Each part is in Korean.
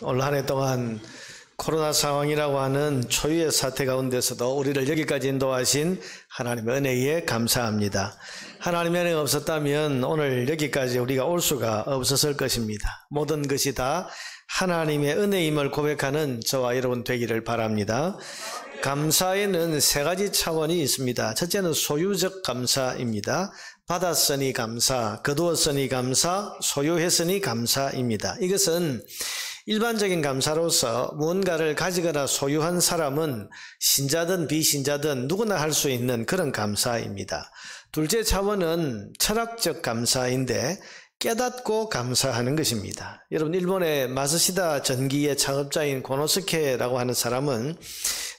올 한 해 동안 코로나 상황이라고 하는 초유의 사태 가운데서도 우리를 여기까지 인도하신 하나님의 은혜에 감사합니다. 하나님의 은혜가 없었다면 오늘 여기까지 우리가 올 수가 없었을 것입니다. 모든 것이 다 하나님의 은혜임을 고백하는 저와 여러분 되기를 바랍니다. 감사에는 세 가지 차원이 있습니다. 첫째는 소유적 감사입니다. 받았으니 감사, 거두었으니 감사, 소유했으니 감사입니다. 이것은 일반적인 감사로서 무언가를 가지거나 소유한 사람은 신자든 비신자든 누구나 할 수 있는 그런 감사입니다. 둘째 차원은 철학적 감사인데 깨닫고 감사하는 것입니다. 여러분, 일본의 마스시다 전기의 창업자인 고노스케라고 하는 사람은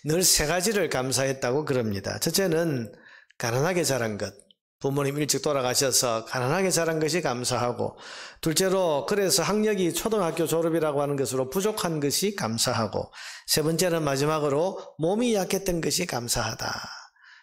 늘 세 가지를 감사했다고 그럽니다. 첫째는 가난하게 자란 것. 부모님 일찍 돌아가셔서 가난하게 자란 것이 감사하고, 둘째로 그래서 학력이 초등학교 졸업이라고 하는 것으로 부족한 것이 감사하고, 세 번째는 마지막으로 몸이 약했던 것이 감사하다.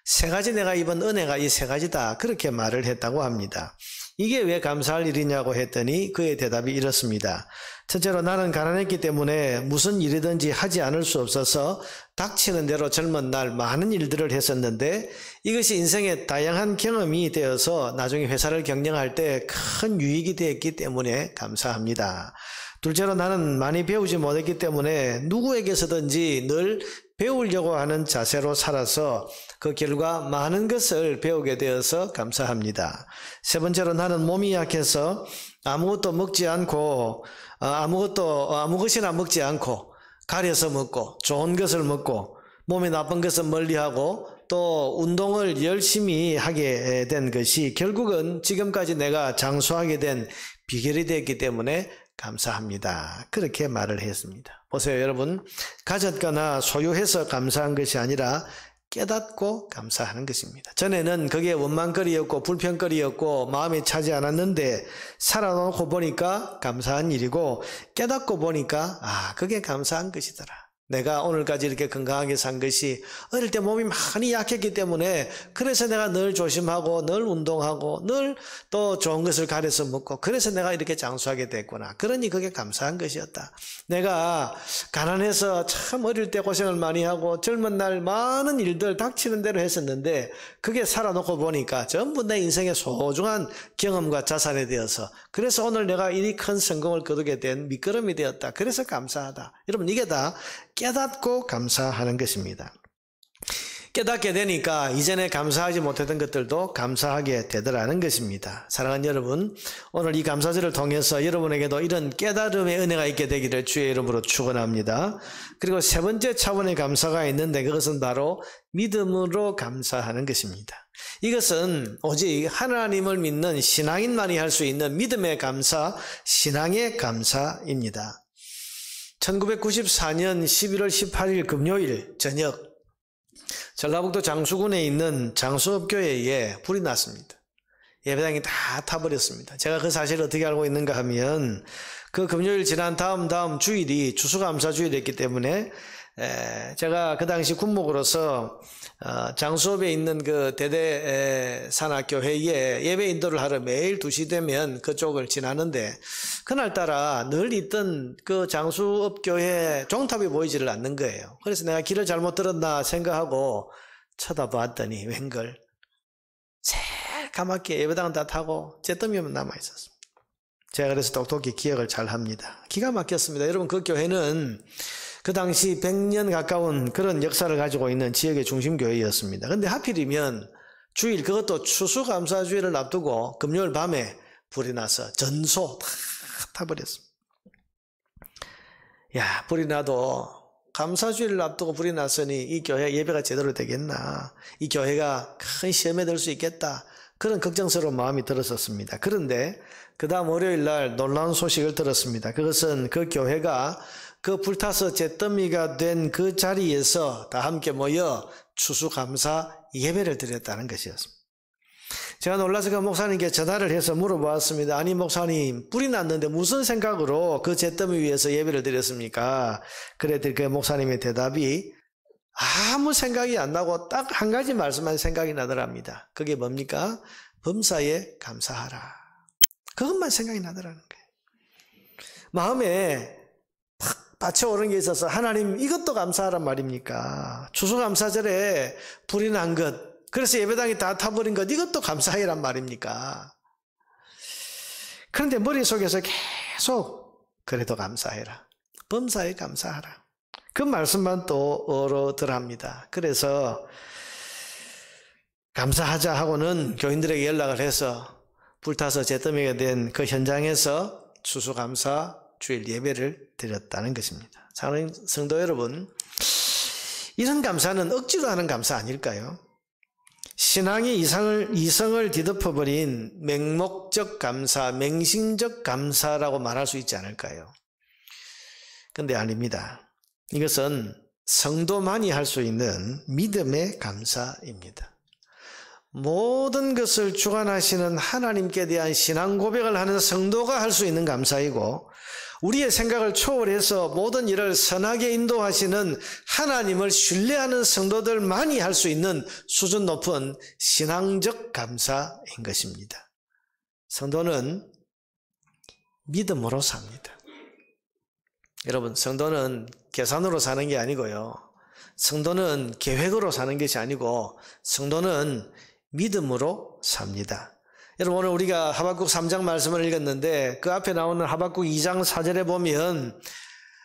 세 가지 내가 입은 은혜가 이 세 가지다, 그렇게 말을 했다고 합니다. 이게 왜 감사할 일이냐고 했더니 그의 대답이 이렇습니다. 첫째로 나는 가난했기 때문에 무슨 일이든지 하지 않을 수 없어서 닥치는 대로 젊은 날 많은 일들을 했었는데 이것이 인생의 다양한 경험이 되어서 나중에 회사를 경영할 때 큰 유익이 되었기 때문에 감사합니다. 둘째로 나는 많이 배우지 못했기 때문에 누구에게서든지 늘 배우려고 하는 자세로 살아서 그 결과 많은 것을 배우게 되어서 감사합니다. 세 번째로 나는 몸이 약해서 아무것도 먹지 않고 아무 것이나 먹지 않고 가려서 먹고 좋은 것을 먹고 몸에 나쁜 것은 멀리하고 또 운동을 열심히 하게 된 것이 결국은 지금까지 내가 장수하게 된 비결이 됐기 때문에 감사합니다. 그렇게 말을 했습니다. 보세요, 여러분. 가졌거나 소유해서 감사한 것이 아니라 깨닫고 감사하는 것입니다. 전에는 그게 원망거리였고 불평거리였고 마음에 차지 않았는데 살아놓고 보니까 감사한 일이고 깨닫고 보니까 그게 감사한 것이더라. 내가 오늘까지 이렇게 건강하게 산 것이 어릴 때 몸이 많이 약했기 때문에 그래서 내가 늘 조심하고 늘 운동하고 늘 또 좋은 것을 가려서 먹고 그래서 내가 이렇게 장수하게 됐구나. 그러니 그게 감사한 것이었다. 내가 가난해서 참 어릴 때 고생을 많이 하고 젊은 날 많은 일들 닥치는 대로 했었는데 그게 살아놓고 보니까 전부 내 인생의 소중한 경험과 자산이 되어서 그래서 오늘 내가 이리 큰 성공을 거두게 된 밑거름이 되었다. 그래서 감사하다. 여러분, 이게 다 깨닫고 감사하는 것입니다. 깨닫게 되니까 이전에 감사하지 못했던 것들도 감사하게 되더라는 것입니다. 사랑하는 여러분, 오늘 이 감사절을 통해서 여러분에게도 이런 깨달음의 은혜가 있게 되기를 주의 이름으로 축원합니다. 그리고 세 번째 차원의 감사가 있는데 그것은 바로 믿음으로 감사하는 것입니다. 이것은 오직 하나님을 믿는 신앙인만이 할 수 있는 믿음의 감사, 신앙의 감사입니다. 1994년 11월 18일 금요일 저녁 전라북도 장수군에 있는 장수업교회에 불이 났습니다. 예배당이 다 타버렸습니다. 제가 그 사실을 어떻게 알고 있는가 하면 그 금요일 지난 다음 주일이 추수감사주일이었기 때문에 제가 그 당시 군목으로서 장수읍에 있는 그 대대산학교회에 예배 인도를 하러 매일 2시 되면 그쪽을 지나는데 그날따라 늘 있던 그 장수읍교회 종탑이 보이지를 않는 거예요. 그래서 내가 길을 잘못 들었나 생각하고 쳐다봤더니 웬걸 새까맣게 예배당은 다 타고 잿더미만 남아있었습니다. 제가 그래서 똑똑히 기억을 잘 합니다. 기가 막혔습니다. 여러분, 그 교회는 그 당시 100년 가까운 그런 역사를 가지고 있는 지역의 중심교회였습니다. 근데 하필이면 주일, 그것도 추수감사주일을 앞두고 금요일 밤에 불이 나서 전소 다 타버렸습니다. 야, 불이 나도 감사주일을 앞두고 불이 났으니 이 교회 예배가 제대로 되겠나, 이 교회가 큰 시험에 들 수 있겠다, 그런 걱정스러운 마음이 들었었습니다. 그런데 그 다음 월요일 날 놀라운 소식을 들었습니다. 그것은 그 교회가 그 불타서 잿더미가 된 그 자리에서 다 함께 모여 추수감사 예배를 드렸다는 것이었습니다. 제가 놀라서 그 목사님께 전화를 해서 물어보았습니다. 아니 목사님, 불이 났는데 무슨 생각으로 그 잿더미 위에서 예배를 드렸습니까? 그랬더니 그 목사님의 대답이 아무 생각이 안 나고 딱 한 가지 말씀만 생각이 나더랍니다. 그게 뭡니까? 범사에 감사하라. 그것만 생각이 나더라는 거예요. 마음에 받쳐오른 게 있어서 하나님 이것도 감사하란 말입니까? 추수감사절에 불이 난 것, 그래서 예배당이 다 타버린 것, 이것도 감사해란 말입니까? 그런데 머릿속에서 계속 그래도 감사해라, 범사에 감사하라, 그 말씀만 또 어로들합니다. 그래서 감사하자 하고는 교인들에게 연락을 해서 불타서 잿더미가 된 그 현장에서 추수감사 주일 예배를 드렸다는 것입니다. 사랑하는 성도 여러분, 이런 감사는 억지로 하는 감사 아닐까요? 신앙의 이성을 뒤덮어버린 맹목적 감사, 맹신적 감사라고 말할 수 있지 않을까요? 근데 아닙니다. 이것은 성도만이 할 수 있는 믿음의 감사입니다. 모든 것을 주관하시는 하나님께 대한 신앙 고백을 하는 성도가 할 수 있는 감사이고, 우리의 생각을 초월해서 모든 일을 선하게 인도하시는 하나님을 신뢰하는 성도들만이 할 수 있는 수준 높은 신앙적 감사인 것입니다. 성도는 믿음으로 삽니다. 여러분, 성도는 계산으로 사는 게 아니고요, 성도는 계획으로 사는 것이 아니고 성도는 믿음으로 삽니다. 여러분, 오늘 우리가 하박국 3장 말씀을 읽었는데 그 앞에 나오는 하박국 2장 4절에 보면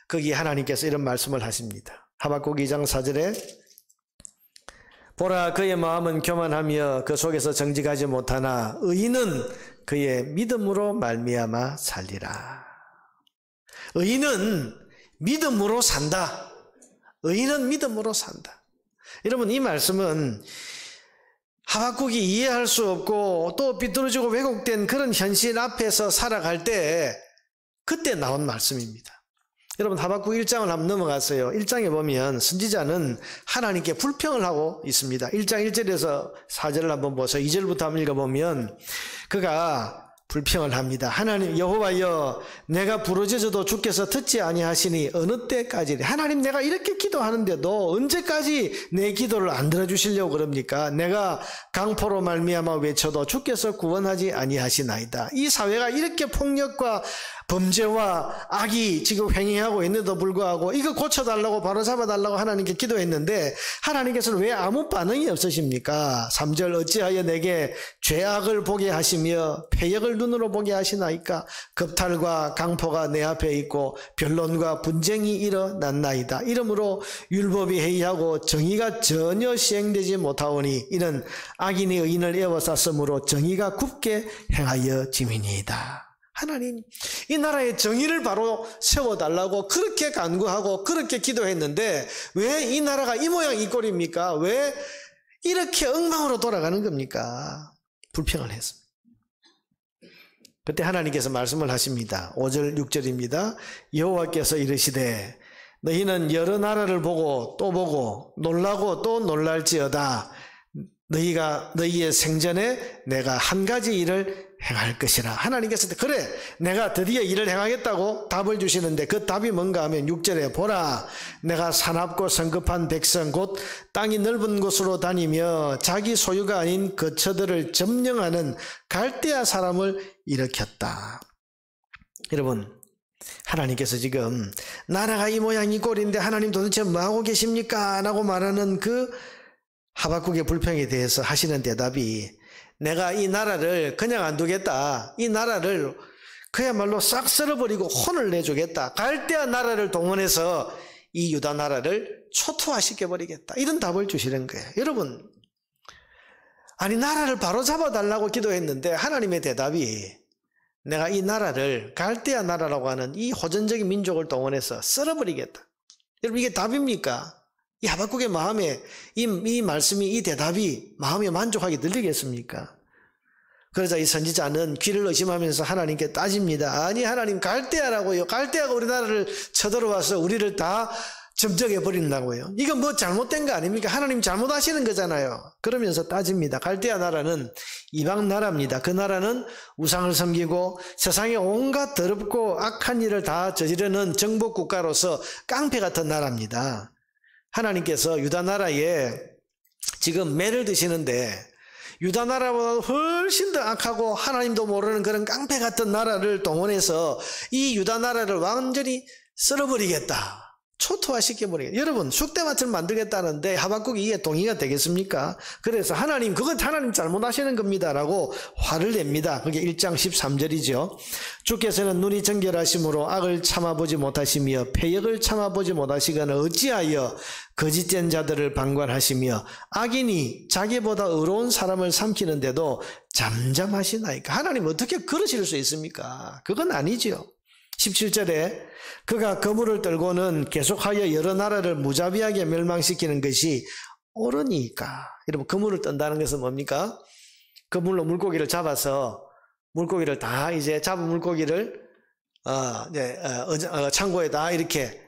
거기 하나님께서 이런 말씀을 하십니다. 하박국 2장 4절에 보라, 그의 마음은 교만하며 그 속에서 정직하지 못하나 의인은 그의 믿음으로 말미암아 살리라. 의인은 믿음으로 산다. 의인은 믿음으로 산다. 여러분, 이 말씀은 하박국이 이해할 수 없고 또 비뚤어지고 왜곡된 그런 현실 앞에서 살아갈 때 그때 나온 말씀입니다. 여러분, 하박국 1장을 한번 넘어갔어요. 1장에 보면 선지자는 하나님께 불평을 하고 있습니다. 1장 1절에서 4절을 한번 보세요. 2절부터 한번 읽어보면 그가 불평을 합니다. 하나님 여호와여, 내가 부르짖어도 주께서 듣지 아니하시니 어느 때까지? 하나님, 내가 이렇게 기도하는데도 언제까지 내 기도를 안 들어주시려고 그럽니까? 내가 강포로 말미암아 외쳐도 주께서 구원하지 아니하시나이다. 이 사회가 이렇게 폭력과 범죄와 악이 지금 횡행하고 있는데도 불구하고 이거 고쳐달라고 바로잡아달라고 하나님께 기도했는데 하나님께서는 왜 아무 반응이 없으십니까? 3절, 어찌하여 내게 죄악을 보게 하시며 패역을 눈으로 보게 하시나이까? 겁탈과 강포가 내 앞에 있고 변론과 분쟁이 일어났나이다. 이러므로 율법이 해이하고 정의가 전혀 시행되지 못하오니 이는 악인이 의인을 에워쌌으므로 정의가 굽게 행하여 짐이니이다. 하나님, 이 나라의 정의를 바로 세워달라고 그렇게 간구하고 그렇게 기도했는데 왜 이 나라가 이 모양 이 꼴입니까? 왜 이렇게 엉망으로 돌아가는 겁니까? 불평을 했습니다. 그때 하나님께서 말씀을 하십니다. 5절 6절입니다. 여호와께서 이르시되 너희는 여러 나라를 보고 또 보고 놀라고 또 놀랄지어다. 너희의 생전에 내가 한 가지 일을 행할 것이라. 하나님께서 그래, 내가 드디어 일을 행하겠다고 답을 주시는데 그 답이 뭔가 하면 6절에 보라, 내가 사납고 성급한 백성 곧 땅이 넓은 곳으로 다니며 자기 소유가 아닌 거처들을 점령하는 갈대아 사람을 일으켰다. 여러분, 하나님께서 지금 나라가 이 모양 이 꼴인데 하나님 도대체 뭐하고 계십니까? 라고 말하는 그 하박국의 불평에 대해서 하시는 대답이 내가 이 나라를 그냥 안 두겠다. 이 나라를 그야말로 싹 썰어버리고 혼을 내주겠다. 갈대아 나라를 동원해서 이 유다 나라를 초토화시켜버리겠다. 이런 답을 주시는 거예요. 여러분, 아니 나라를 바로 잡아달라고 기도했는데 하나님의 대답이 내가 이 나라를 갈대아 나라라고 하는 이 호전적인 민족을 동원해서 썰어버리겠다. 여러분, 이게 답입니까? 이 하박국의 마음에 이 말씀이, 이 대답이 마음에 만족하게 들리겠습니까? 그러자 이 선지자는 귀를 의심하면서 하나님께 따집니다. 아니 하나님, 갈대아라고요. 갈대아가 우리나라를 쳐들어와서 우리를 다 점적해 버린다고요. 이건 뭐 잘못된 거 아닙니까? 하나님 잘못하시는 거잖아요. 그러면서 따집니다. 갈대아 나라는 이방 나라입니다. 그 나라는 우상을 섬기고 세상에 온갖 더럽고 악한 일을 다 저지르는 정복 국가로서 깡패 같은 나라입니다. 하나님께서 유다 나라에 지금 매를 드시는데 유다 나라보다 훨씬 더 악하고 하나님도 모르는 그런 깡패 같은 나라를 동원해서 이 유다 나라를 완전히 썰어버리겠다. 초토화시켜버리겠다. 여러분 쑥대밭을 만들겠다는데 하박국이 이게 동의가 되겠습니까? 그래서 하나님 그건 하나님 잘못하시는 겁니다 라고 화를 냅니다. 그게 1장 13절이죠. 주께서는 눈이 정결하심으로 악을 참아보지 못하시며 패역을 참아보지 못하시거나 어찌하여 거짓된 자들을 방관하시며 악인이 자기보다 의로운 사람을 삼키는데도 잠잠하시나이까. 하나님 어떻게 그러실 수 있습니까? 그건 아니죠. 17절에 그가 그물을 떨고는 계속하여 여러 나라를 무자비하게 멸망시키는 것이 옳으니까. 여러분 그물을 떤다는 것은 뭡니까? 그물로 물고기를 잡아서 물고기를 다 이제 잡은 물고기를 창고에다 이렇게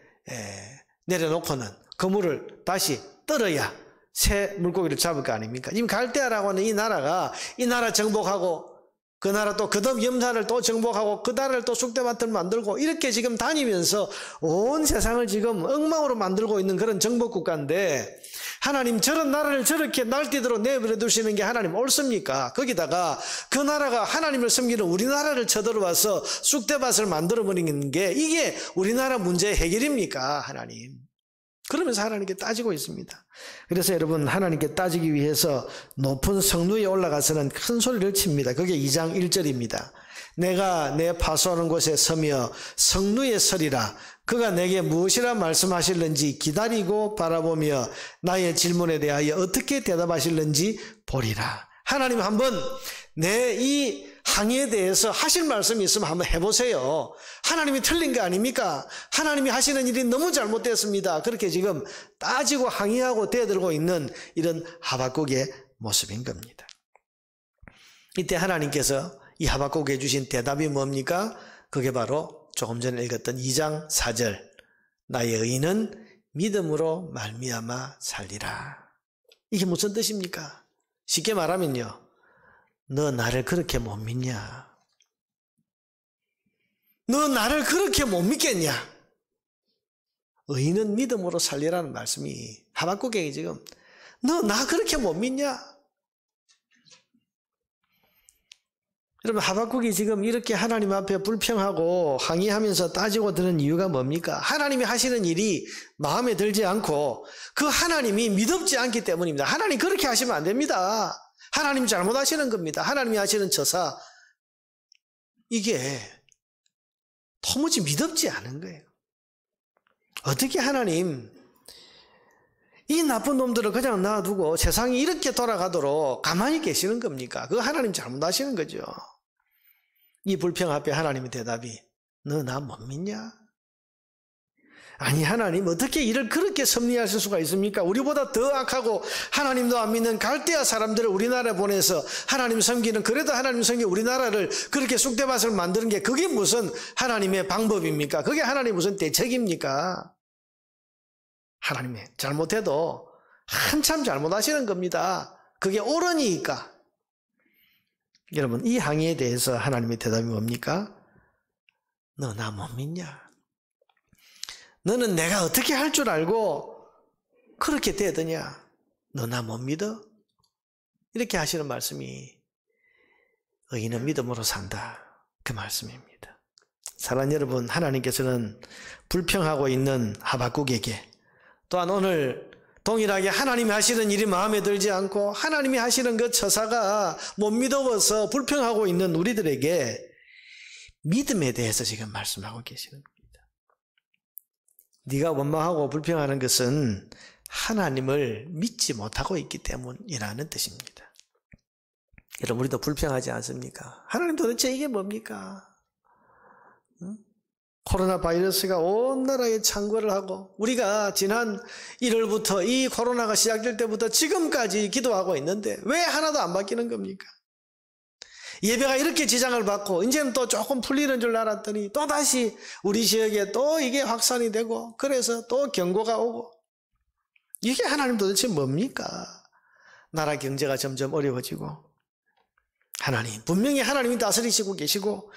내려놓고는 그물을 다시 떨어야 새 물고기를 잡을 거 아닙니까? 지금 갈대아라고 하는 이 나라 정복하고 그 나라 또 그다음 염산을 또 정복하고 그 나라를 또 쑥대밭을 만들고 이렇게 지금 다니면서 온 세상을 지금 엉망으로 만들고 있는 그런 정복 국가인데 하나님 저런 나라를 저렇게 날뛰도록 내버려 두시는 게 하나님 옳습니까? 거기다가 그 나라가 하나님을 섬기는 우리나라를 쳐들어와서 쑥대밭을 만들어버리는 게 이게 우리나라 문제의 해결입니까? 하나님. 그러면서 하나님께 따지고 있습니다. 그래서 여러분 하나님께 따지기 위해서 높은 성루에 올라가서는 큰 소리를 칩니다. 그게 2장 1절입니다. 내가 내 파수하는 곳에 서며 성루에 서리라. 그가 내게 무엇이라 말씀하실는지 기다리고 바라보며 나의 질문에 대하여 어떻게 대답하실는지 보리라. 하나님 한번 내 이 항해에 대해서 하실 말씀이 있으면 한번 해보세요. 하나님이 틀린 거 아닙니까? 하나님이 하시는 일이 너무 잘못됐습니다. 그렇게 지금 따지고 항의하고 대들고 있는 이런 하박국의 모습인 겁니다. 이때 하나님께서 이 하박국에 주신 대답이 뭡니까? 그게 바로 조금 전에 읽었던 2장 4절 나의 의인은 믿음으로 말미암아 살리라. 이게 무슨 뜻입니까? 쉽게 말하면요, 너 나를 그렇게 못 믿냐? 너 나를 그렇게 못 믿겠냐? 의인은 믿음으로 살리라는 말씀이 하박국에게 지금 너 나 그렇게 못 믿냐? 여러분 하박국이 지금 이렇게 하나님 앞에 불평하고 항의하면서 따지고 드는 이유가 뭡니까? 하나님이 하시는 일이 마음에 들지 않고 그 하나님이 믿음지 않기 때문입니다. 하나님 그렇게 하시면 안 됩니다. 하나님 잘못하시는 겁니다. 하나님이 하시는 처사 이게 도무지 믿음지 않은 거예요. 어떻게 하나님 이 나쁜 놈들을 그냥 놔두고 세상이 이렇게 돌아가도록 가만히 계시는 겁니까? 그거 하나님 잘못하시는 거죠. 이 불평 앞에 하나님의 대답이 너 나 못 믿냐? 아니 하나님 어떻게 일을 그렇게 섭리하실 수가 있습니까? 우리보다 더 악하고 하나님도 안 믿는 갈대아 사람들을 우리나라에 보내서 하나님 섬기는, 그래도 하나님 섬기는 우리나라를 그렇게 쑥대밭을 만드는 게 그게 무슨 하나님의 방법입니까? 그게 하나님 무슨 대책입니까? 하나님이 잘못해도 한참 잘못하시는 겁니다. 그게 옳으니까. 여러분 이 항의에 대해서 하나님의 대답이 뭡니까? 너 나 못 믿냐? 너는 내가 어떻게 할 줄 알고 그렇게 대드냐? 너 나 못 믿어? 이렇게 하시는 말씀이 의인은 믿음으로 산다, 그 말씀입니다. 사랑하는 여러분, 하나님께서는 불평하고 있는 하박국에게 또한 오늘 동일하게 하나님이 하시는 일이 마음에 들지 않고 하나님이 하시는 그 처사가 못 믿어서 불평하고 있는 우리들에게 믿음에 대해서 지금 말씀하고 계시는 겁니다. 네가 원망하고 불평하는 것은 하나님을 믿지 못하고 있기 때문이라는 뜻입니다. 여러분 우리도 불평하지 않습니까? 하나님 도대체 이게 뭡니까? 코로나 바이러스가 온 나라에 창궐을 하고 우리가 지난 1월부터 이 코로나가 시작될 때부터 지금까지 기도하고 있는데 왜 하나도 안 바뀌는 겁니까? 예배가 이렇게 지장을 받고 이제는 또 조금 풀리는 줄 알았더니 또다시 우리 지역에 또 이게 확산이 되고 그래서 또 경고가 오고, 이게 하나님 도대체 뭡니까? 나라 경제가 점점 어려워지고, 하나님 분명히 하나님이 다스리시고 계시고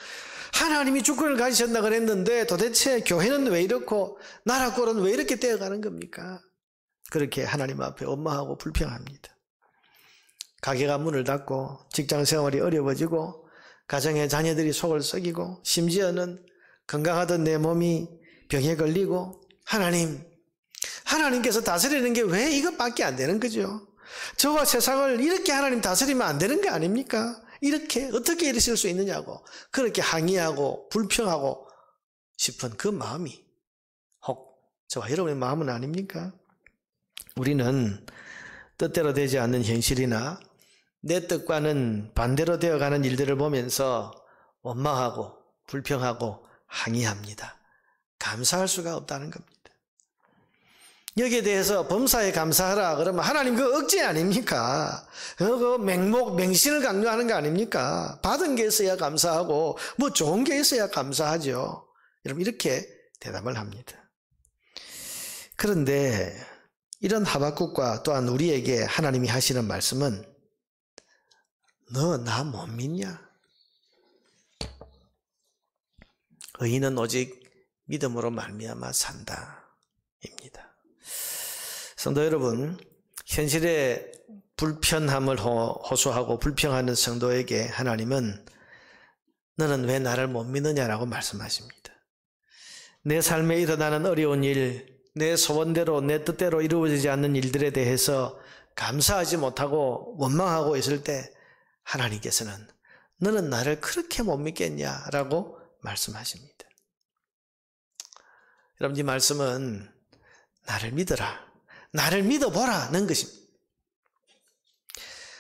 하나님이 주권을 가지셨다 그랬는데 도대체 교회는 왜 이렇고 나라 꼴은 왜 이렇게 되어가는 겁니까? 그렇게 하나님 앞에 원망하고 불평합니다. 가게가 문을 닫고 직장 생활이 어려워지고 가정의 자녀들이 속을 썩이고 심지어는 건강하던 내 몸이 병에 걸리고 하나님께서 다스리는 게 왜 이것밖에 안 되는 거죠? 저와 세상을 이렇게 하나님 다스리면 안 되는 거 아닙니까? 이렇게 어떻게 이러실 수 있느냐고 그렇게 항의하고 불평하고 싶은 그 마음이 혹 저와 여러분의 마음은 아닙니까? 우리는 뜻대로 되지 않는 현실이나 내 뜻과는 반대로 되어가는 일들을 보면서 원망하고 불평하고 항의합니다. 감사할 수가 없다는 겁니다. 여기에 대해서 범사에 감사하라 그러면 하나님 그 억지 아닙니까? 그 맹신을 강요하는 거 아닙니까? 받은 게 있어야 감사하고 뭐 좋은 게 있어야 감사하죠. 여러분 이렇게 대답을 합니다. 그런데 이런 하박국과 또한 우리에게 하나님이 하시는 말씀은 너 나 못 믿냐? 의인은 오직 믿음으로 말미암아 산다 입니다. 성도 여러분, 현실의 불편함을 호소하고 불평하는 성도에게 하나님은 너는 왜 나를 못 믿느냐라고 말씀하십니다. 내 삶에 일어나는 어려운 일, 내 소원대로 내 뜻대로 이루어지지 않는 일들에 대해서 감사하지 못하고 원망하고 있을 때 하나님께서는 너는 나를 그렇게 못 믿겠냐라고 말씀하십니다. 여러분 이 말씀은 나를 믿어라, 나를 믿어보라는 것입니다.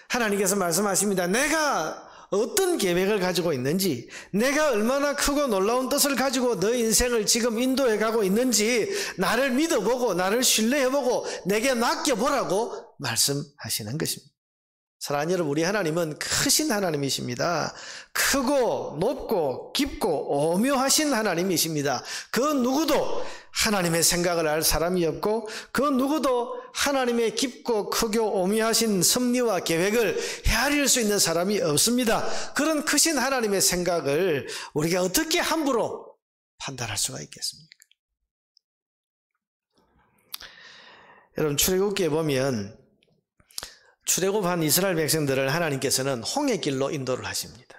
하나님께서 말씀하십니다. 내가 어떤 계획을 가지고 있는지, 내가 얼마나 크고 놀라운 뜻을 가지고 너 인생을 지금 인도해 가고 있는지 나를 믿어보고 나를 신뢰해보고 내게 맡겨보라고 말씀하시는 것입니다. 사랑하는 여러분, 우리 하나님은 크신 하나님이십니다. 크고 높고 깊고 오묘하신 하나님이십니다. 그 누구도 하나님의 생각을 알 사람이 없고 그 누구도 하나님의 깊고 크고 오묘하신 섭리와 계획을 헤아릴 수 있는 사람이 없습니다. 그런 크신 하나님의 생각을 우리가 어떻게 함부로 판단할 수가 있겠습니까? 여러분 출애굽기에 보면 출애굽한 이스라엘 백성들을 하나님께서는 홍해길로 인도를 하십니다.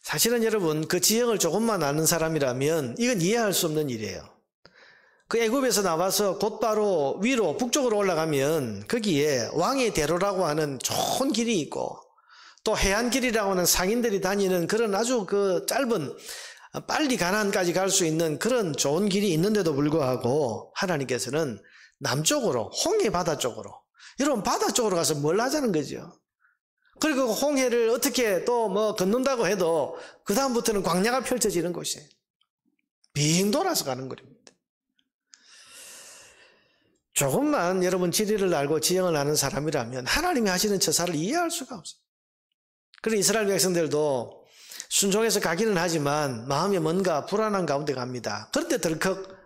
사실은 여러분 그 지형을 조금만 아는 사람이라면 이건 이해할 수 없는 일이에요. 그 애굽에서 나와서 곧바로 위로 북쪽으로 올라가면 거기에 왕의 대로라고 하는 좋은 길이 있고 또 해안길이라고 하는 상인들이 다니는 그런 아주 그 짧은 빨리 가나안까지 갈 수 있는 그런 좋은 길이 있는데도 불구하고 하나님께서는 남쪽으로 홍해 바다 쪽으로, 여러분 바다 쪽으로 가서 뭘 하자는 거죠? 그리고 홍해를 어떻게 또 뭐 걷는다고 해도 그 다음부터는 광야가 펼쳐지는 곳이에요. 빙 돌아서 가는 겁니다. 조금만 여러분 지리를 알고 지형을 아는 사람이라면 하나님이 하시는 처사를 이해할 수가 없어요. 그래서 이스라엘 백성들도 순종해서 가기는 하지만 마음에 뭔가 불안한 가운데 갑니다. 그런데 덜컥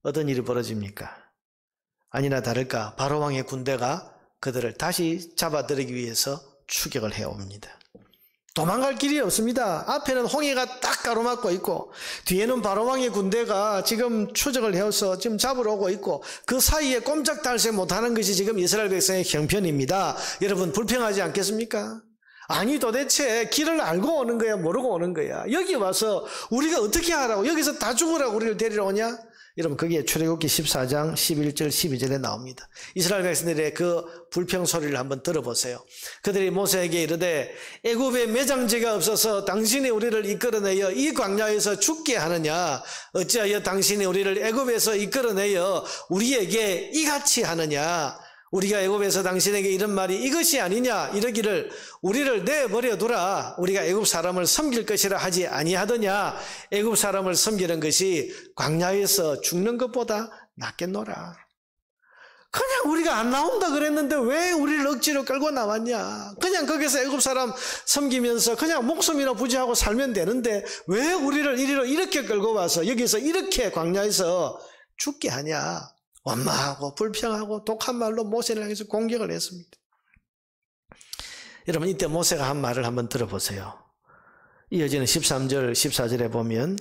어떤 일이 벌어집니까? 아니나 다를까 바로왕의 군대가 그들을 다시 잡아들이기 위해서 추격을 해옵니다. 도망갈 길이 없습니다. 앞에는 홍해가 딱 가로막고 있고 뒤에는 바로왕의 군대가 지금 추적을 해서 지금 잡으러 오고 있고 그 사이에 꼼짝달새 못하는 것이 지금 이스라엘 백성의 형편입니다. 여러분 불평하지 않겠습니까? 아니 도대체 길을 알고 오는 거야 모르고 오는 거야? 여기 와서 우리가 어떻게 하라고, 여기서 다 죽으라고 우리를 데리러 오냐? 여러분 거기에 출애굽기 14장 11절 12절에 나옵니다. 이스라엘 백성들의 그 불평 소리를 한번 들어보세요. 그들이 모세에게 이르되 애굽에 매장지가 없어서 당신이 우리를 이끌어내어 이 광야에서 죽게 하느냐? 어찌하여 당신이 우리를 애굽에서 이끌어내어 우리에게 이같이 하느냐? 우리가 애굽에서 당신에게 이런 말이 이것이 아니냐? 이러기를 우리를 내버려 두라. 우리가 애굽 사람을 섬길 것이라 하지 아니하더냐? 애굽 사람을 섬기는 것이 광야에서 죽는 것보다 낫겠노라. 그냥 우리가 안 나온다 그랬는데 왜 우리를 억지로 끌고 나왔냐? 그냥 거기서 애굽 사람 섬기면서 그냥 목숨이나 부지하고 살면 되는데 왜 우리를 이리로 이렇게 끌고 와서 여기서 이렇게 광야에서 죽게 하냐? 원망하고 불평하고 독한 말로 모세를 향해서 공격을 했습니다. 여러분 이때 모세가 한 말을 한번 들어보세요. 이어지는 13절 14절에 보면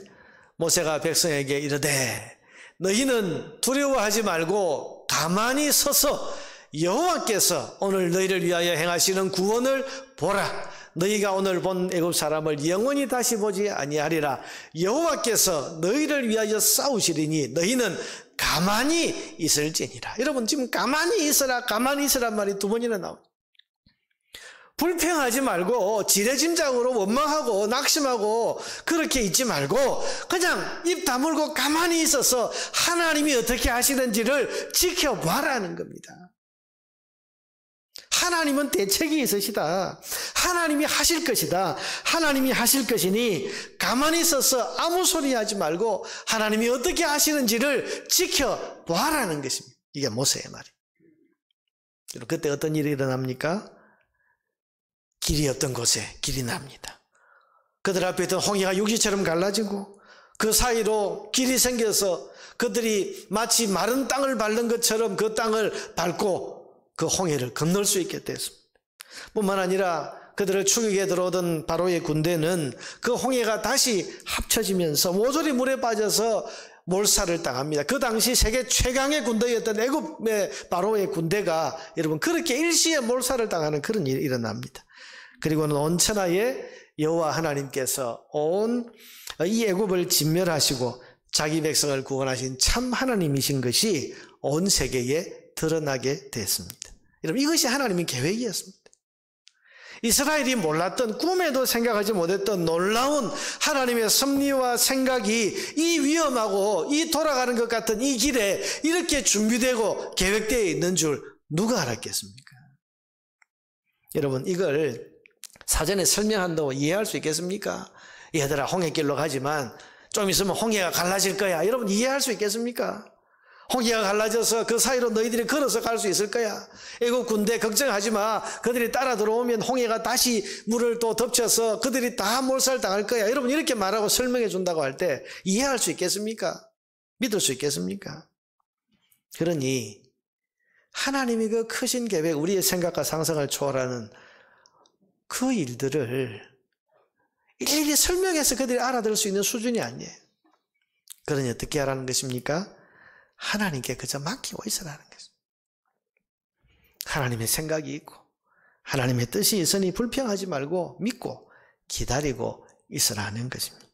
모세가 백성에게 이르되 너희는 두려워하지 말고 가만히 서서 여호와께서 오늘 너희를 위하여 행하시는 구원을 보라. 너희가 오늘 본 애굽 사람을 영원히 다시 보지 아니하리라. 여호와께서 너희를 위하여 싸우시리니 너희는 가만히 있을지니라. 여러분 지금 가만히 있어라 말이 두 번이나 나옵니다. 불평하지 말고 지레짐작으로 원망하고 낙심하고 그렇게 있지 말고 그냥 입 다물고 가만히 있어서 하나님이 어떻게 하시는지를 지켜봐라는 겁니다. 하나님은 대책이 있으시다. 하나님이 하실 것이다. 하나님이 하실 것이니 가만히 있어서 아무 소리 하지 말고 하나님이 어떻게 하시는지를 지켜봐라는 것입니다. 이게 모세의 말이에요. 그때 어떤 일이 일어납니까? 길이 없던 곳에 길이 납니다. 그들 앞에 있던 홍해가 육지처럼 갈라지고 그 사이로 길이 생겨서 그들이 마치 마른 땅을 밟는 것처럼 그 땅을 밟고 그 홍해를 건널 수 있게 됐습니다. 뿐만 아니라 그들을 추격해 들어오던 바로의 군대는 그 홍해가 다시 합쳐지면서 모조리 물에 빠져서 몰살을 당합니다. 그 당시 세계 최강의 군대였던 애굽의 바로의 군대가 여러분 그렇게 일시에 몰살을 당하는 그런 일이 일어납니다. 그리고는 온 천하에 여호와 하나님께서 온 이 애굽을 진멸하시고 자기 백성을 구원하신 참 하나님이신 것이 온 세계에 드러나게 됐습니다. 여러분 이것이 하나님의 계획이었습니다. 이스라엘이 몰랐던 꿈에도 생각하지 못했던 놀라운 하나님의 섭리와 생각이 이 위험하고 이 돌아가는 것 같은 이 길에 이렇게 준비되고 계획되어 있는 줄 누가 알았겠습니까? 여러분 이걸 사전에 설명한다고 이해할 수 있겠습니까? 얘들아 홍해길로 가지만 좀 있으면 홍해가 갈라질 거야. 여러분 이해할 수 있겠습니까? 홍해가 갈라져서 그 사이로 너희들이 걸어서 갈 수 있을 거야. 애국 군대 걱정하지 마. 그들이 따라 들어오면 홍해가 다시 물을 또 덮쳐서 그들이 다 몰살당할 거야. 여러분 이렇게 말하고 설명해 준다고 할 때 이해할 수 있겠습니까? 믿을 수 있겠습니까? 그러니 하나님이 그 크신 계획, 우리의 생각과 상상을 초월하는 그 일들을 일일이 설명해서 그들이 알아들을 수 있는 수준이 아니에요. 그러니 어떻게 하라는 것입니까? 하나님께 그저 맡기고 있으라는 것입니다. 하나님의 생각이 있고 하나님의 뜻이 있으니 불평하지 말고 믿고 기다리고 있으라는 것입니다.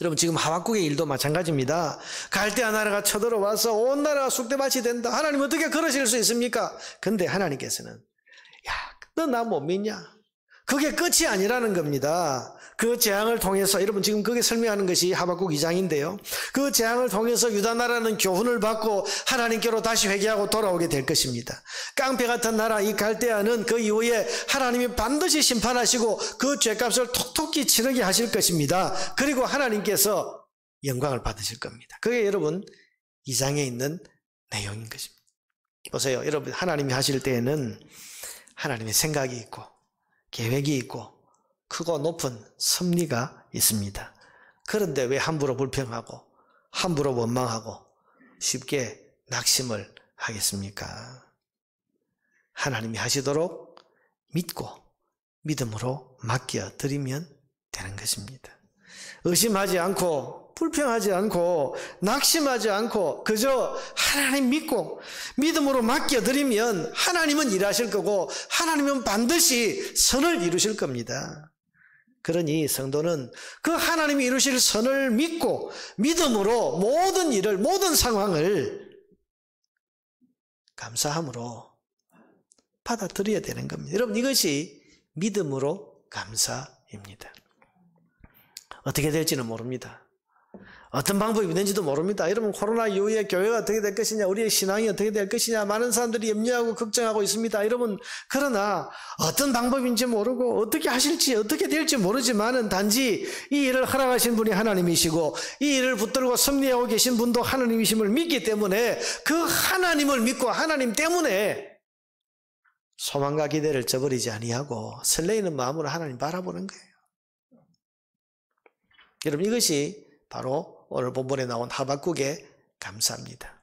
여러분 지금 하박국의 일도 마찬가지입니다. 갈대아 나라가 쳐들어와서 온 나라가 쑥대밭이 된다. 하나님 어떻게 그러실 수 있습니까? 근데 하나님께서는 야, 너 나 못 믿냐? 그게 끝이 아니라는 겁니다. 그 재앙을 통해서 여러분 지금 그게 설명하는 것이 하박국 2장인데요. 그 재앙을 통해서 유다 나라는 교훈을 받고 하나님께로 다시 회개하고 돌아오게 될 것입니다. 깡패 같은 나라 이 갈대아는 그 이후에 하나님이 반드시 심판하시고 그 죄값을 톡톡히 치르게 하실 것입니다. 그리고 하나님께서 영광을 받으실 겁니다. 그게 여러분 2장에 있는 내용인 것입니다. 보세요. 여러분 하나님이 하실 때에는 하나님의 생각이 있고 계획이 있고 크고 높은 섭리가 있습니다. 그런데 왜 함부로 불평하고 함부로 원망하고 쉽게 낙심을 하겠습니까? 하나님이 하시도록 믿고 믿음으로 맡겨드리면 되는 것입니다. 의심하지 않고 불평하지 않고 낙심하지 않고 그저 하나님 믿고 믿음으로 맡겨드리면 하나님은 일하실 거고 하나님은 반드시 선을 이루실 겁니다. 그러니 성도는 그 하나님이 이루실 선을 믿고 믿음으로 모든 일을 모든 상황을 감사함으로 받아들여야 되는 겁니다. 여러분 이것이 믿음으로 감사입니다. 어떻게 될지는 모릅니다. 어떤 방법이 있는지도 모릅니다. 여러분 코로나 이후에 교회가 어떻게 될 것이냐, 우리의 신앙이 어떻게 될 것이냐 많은 사람들이 염려하고 걱정하고 있습니다. 여러분 그러나 어떤 방법인지 모르고 어떻게 하실지 어떻게 될지 모르지만은 단지 이 일을 허락하신 분이 하나님이시고 이 일을 붙들고 섭리하고 계신 분도 하나님이심을 믿기 때문에 그 하나님을 믿고 하나님 때문에 소망과 기대를 저버리지 아니하고 설레이는 마음으로 하나님 바라보는 거예요. 여러분 이것이 바로 오늘 본문에 나온 하박국의 감사입니다.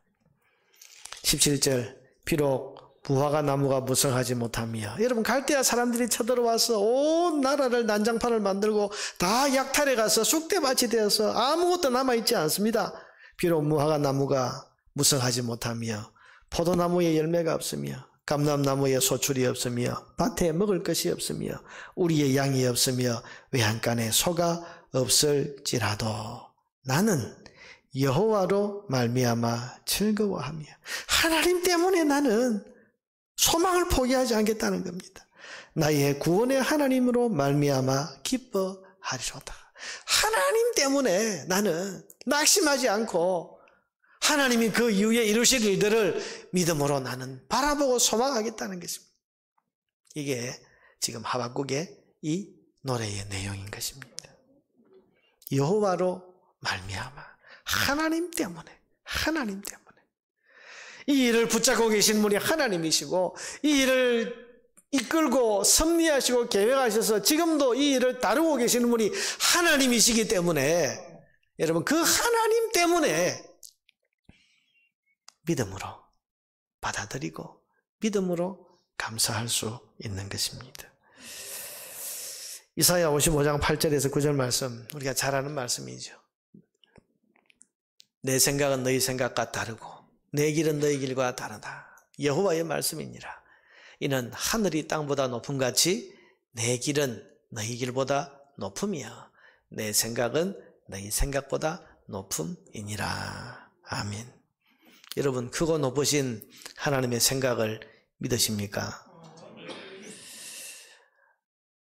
17절 비록 무화과 나무가 무성하지 못하며 여러분 갈대아 사람들이 쳐들어와서 온 나라를 난장판을 만들고 다 약탈해 가서 쑥대밭이 되어서 아무것도 남아있지 않습니다. 비록 무화과 나무가 무성하지 못하며 포도나무에 열매가 없으며 감람나무에 소출이 없으며 밭에 먹을 것이 없으며 우리의 양이 없으며 외양간에 소가 없을지라도 나는 여호와로 말미암아 즐거워하며 하나님 때문에 나는 소망을 포기하지 않겠다는 겁니다. 나의 구원의 하나님으로 말미암아 기뻐하리로다. 하나님 때문에 나는 낙심하지 않고 하나님이 그 이후에 이루실 일들을 믿음으로 나는 바라보고 소망하겠다는 것입니다. 이게 지금 하박국의 이 노래의 내용인 것입니다. 여호와로 말미암아 하나님 때문에 이 일을 붙잡고 계신 분이 하나님이시고 이 일을 이끌고 섭리하시고 계획하셔서 지금도 이 일을 다루고 계시는 분이 하나님이시기 때문에 여러분 그 하나님 때문에 믿음으로 받아들이고 믿음으로 감사할 수 있는 것입니다. 이사야 55장 8절에서 9절 말씀 우리가 잘 아는 말씀이죠. 내 생각은 너희 생각과 다르고 내 길은 너희 길과 다르다. 여호와의 말씀이니라. 이는 하늘이 땅보다 높음같이 내 길은 너희 길보다 높으며 내 생각은 너희 생각보다 높음이니라. 아멘. 여러분 크고 높으신 하나님의 생각을 믿으십니까?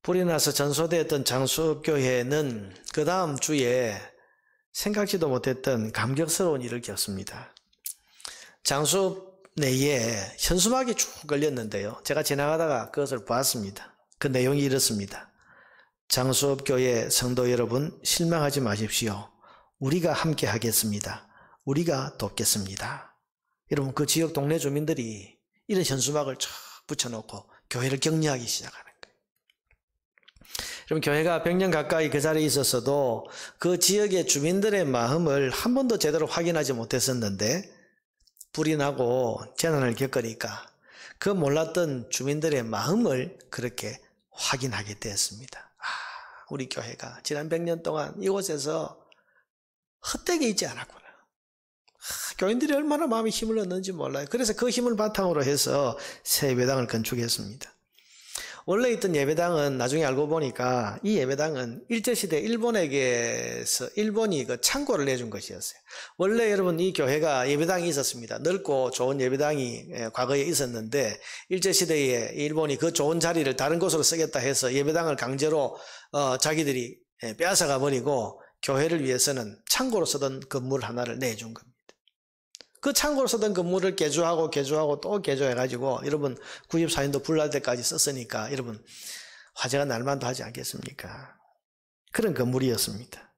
불이 나서 전소되었던 장수교회는 그 다음 주에 생각지도 못했던 감격스러운 일을 겪습니다. 장수 내에 현수막이 쭉 걸렸는데요. 제가 지나가다가 그것을 보았습니다. 그 내용이 이렇습니다. 장수교회 성도 여러분 실망하지 마십시오. 우리가 함께 하겠습니다. 우리가 돕겠습니다. 여러분 그 지역 동네 주민들이 이런 현수막을 쫙 붙여놓고 교회를 격려하기 시작하는 거예요. 여러분 교회가 100년 가까이 그 자리에 있었어도 그 지역의 주민들의 마음을 한 번도 제대로 확인하지 못했었는데 불이 나고 재난을 겪으니까 그 몰랐던 주민들의 마음을 그렇게 확인하게 되었습니다. 우리 교회가 지난 100년 동안 이곳에서 헛되게 있지 않았구나. 교인들이 얼마나 마음에 힘을 얻는지 몰라요. 그래서 그 힘을 바탕으로 해서 새 예배당을 건축했습니다. 원래 있던 예배당은 나중에 알고 보니까 이 예배당은 일제시대 일본에게서 일본이 그 창고를 내준 것이었어요. 원래 여러분 이 교회가 예배당이 있었습니다. 넓고 좋은 예배당이 과거에 있었는데 일제시대에 일본이 그 좋은 자리를 다른 곳으로 쓰겠다 해서 예배당을 강제로 자기들이 빼앗아가 버리고 교회를 위해서는 창고로 쓰던 건물 하나를 내준 겁니다. 그 창고로 쓰던 건물을 개조하고 또 개조해가지고 여러분 94년도 불날 때까지 썼으니까 여러분 화재가 날만도 하지 않겠습니까? 그런 건물이었습니다.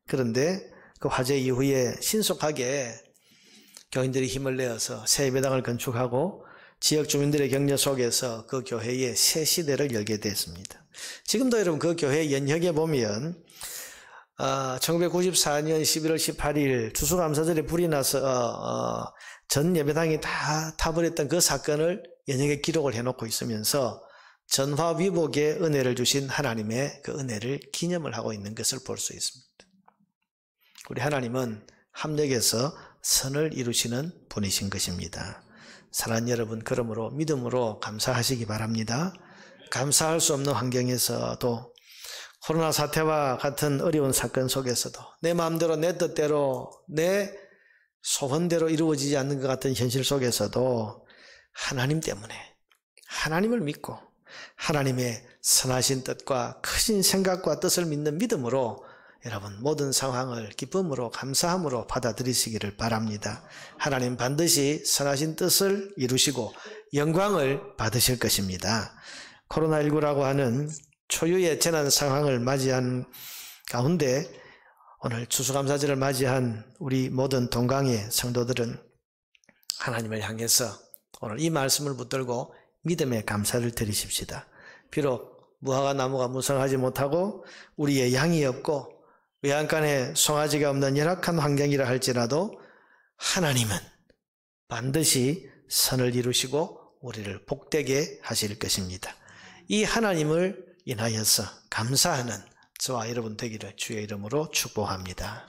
그런데 그 화재 이후에 신속하게 교인들이 힘을 내어서 새 예배당을 건축하고 지역 주민들의 격려 속에서 그 교회의 새 시대를 열게 됐습니다. 지금도 여러분 그 교회 연혁에 보면 1994년 11월 18일 추수감사절에 불이 나서 전 예배당이 다 타버렸던 그 사건을 연역에 기록을 해놓고 있으면서 전화위복의 은혜를 주신 하나님의 그 은혜를 기념을 하고 있는 것을 볼 수 있습니다. 우리 하나님은 합력에서 선을 이루시는 분이신 것입니다. 사랑하는 여러분, 그러므로 믿음으로 감사하시기 바랍니다. 감사할 수 없는 환경에서도 코로나 사태와 같은 어려운 사건 속에서도 내 마음대로 내 뜻대로 내 소원대로 이루어지지 않는 것 같은 현실 속에서도 하나님 때문에 하나님을 믿고 하나님의 선하신 뜻과 크신 생각과 뜻을 믿는 믿음으로 여러분 모든 상황을 기쁨으로 감사함으로 받아들이시기를 바랍니다. 하나님 반드시 선하신 뜻을 이루시고 영광을 받으실 것입니다. 코로나19라고 하는 초유의 재난 상황을 맞이한 가운데 오늘 추수감사절을 맞이한 우리 모든 동강의 성도들은 하나님을 향해서 오늘 이 말씀을 붙들고 믿음의 감사를 드리십시다. 비록 무화과 나무가 무성하지 못하고 우리의 양이 없고 외양간에 송아지가 없는 열악한 환경이라 할지라도 하나님은 반드시 선을 이루시고 우리를 복되게 하실 것입니다. 이 하나님을 인하여서 감사하는 저와 여러분 되기를 주의 이름으로 축복합니다.